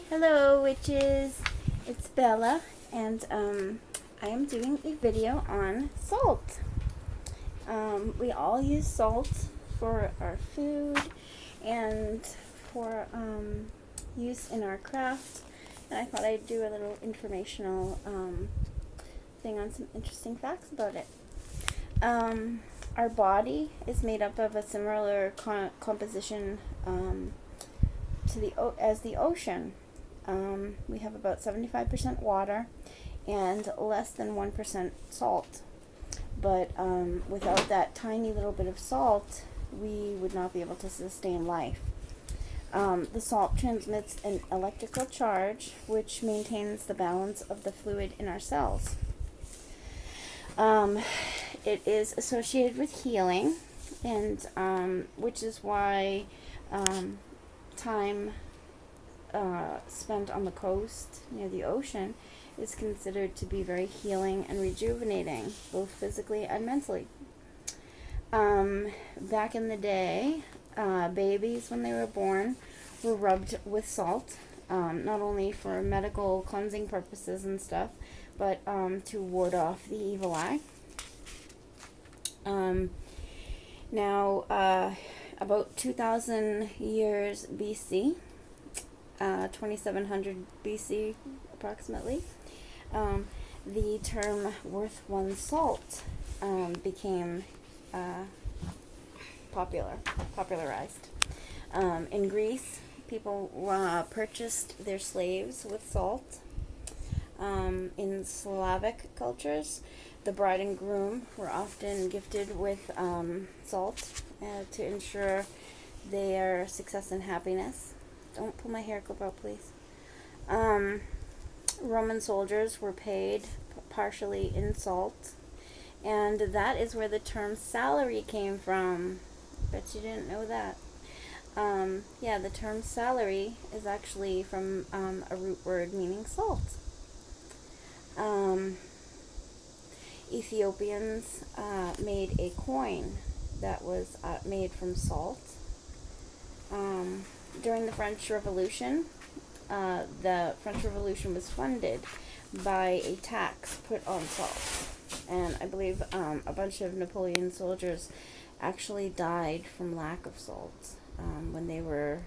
Hello witches, it's Bella and I am doing a video on salt. We all use salt for our food and for use in our craft, and I thought I'd do a little informational thing on some interesting facts about it. Our body is made up of a similar composition as the ocean. We have about 75% water and less than 1% salt. But without that tiny little bit of salt, we would not be able to sustain life. The salt transmits an electrical charge, which maintains the balance of the fluid in our cells. It is associated with healing, and which is why time spent on the coast near the ocean is considered to be very healing and rejuvenating, both physically and mentally. Back in the day, babies, when they were born, were rubbed with salt, not only for medical cleansing purposes and stuff, but to ward off the evil eye. Now, about 2,000 years BC, 2700 BC approximately, the term worth one salt became popularized. In Greece, people purchased their slaves with salt. In Slavic cultures, the bride and groom were often gifted with salt to ensure their success and happiness. Don't pull my hair clip out, please. Roman soldiers were paid partially in salt, and that is where the term salary came from. Bet you didn't know that. Yeah, the term salary is actually from a root word meaning salt. Ethiopians made a coin that was made from salt. During the French Revolution, the French Revolution was funded by a tax put on salt. And I believe a bunch of Napoleon soldiers actually died from lack of salt when they were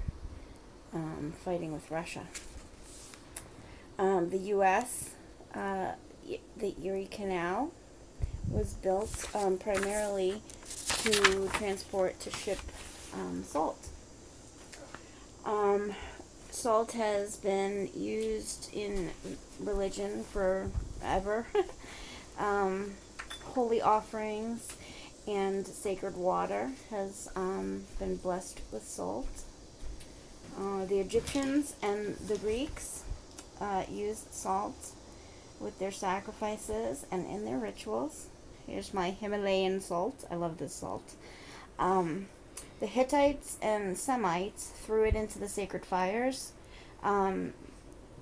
fighting with Russia. The U.S., the Erie Canal was built primarily to transport, to ship salt. Salt has been used in religion forever. Holy offerings and sacred water has been blessed with salt. The Egyptians and the Greeks used salt with their sacrifices and in their rituals. Here's my Himalayan salt. I love this salt. The Hittites and Semites threw it into the sacred fires.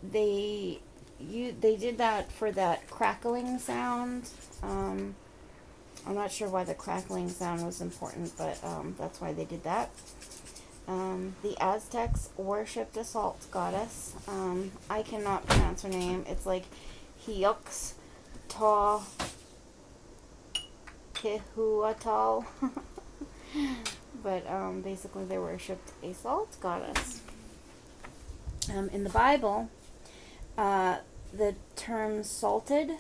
They did that for that crackling sound. I'm not sure why the crackling sound was important, but that's why they did that. The Aztecs worshipped a salt goddess. I cannot pronounce her name. It's like Hiux Ta Tehuatl. But basically they worshipped a salt goddess. In the Bible, the term salted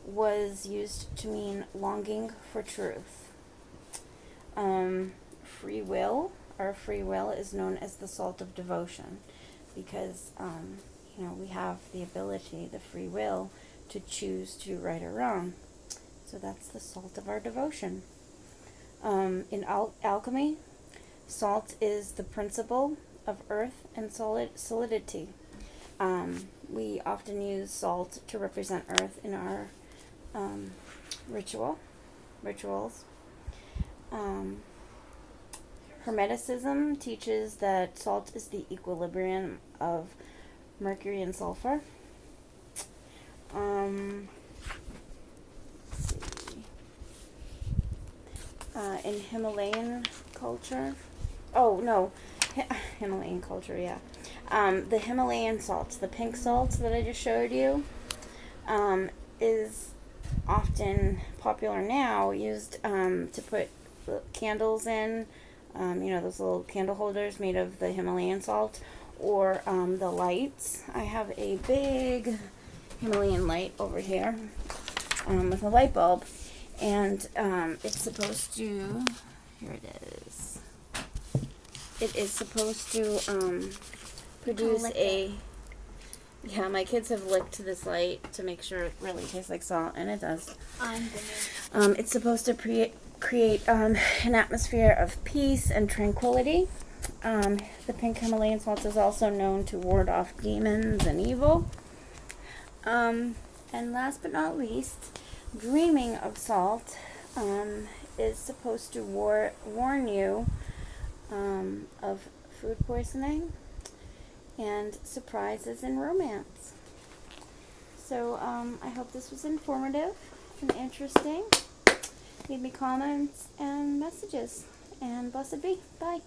was used to mean longing for truth. Free will is known as the salt of devotion because, we have the ability, the free will, to choose to do right or wrong. So that's the salt of our devotion. In alchemy, salt is the principle of earth and solidity. We often use salt to represent earth in our rituals. Hermeticism teaches that salt is the equilibrium of mercury and sulfur. In Himalayan culture, Himalayan culture, yeah. The Himalayan salt, the pink salt that I just showed you, is often popular now, used to put candles in, those little candle holders made of the Himalayan salt, or the lights. I have a big Himalayan light over here with a light bulb, and it's supposed to, here it is. It is supposed to produce yeah, my kids have licked this light to make sure it really tastes like salt, and it does. It's supposed to create an atmosphere of peace and tranquility. The pink Himalayan salt is also known to ward off demons and evil. And last but not least, dreaming of salt is supposed to warn you of food poisoning and surprises in romance. So I hope this was informative and interesting. Leave me comments and messages, and blessed be. Bye.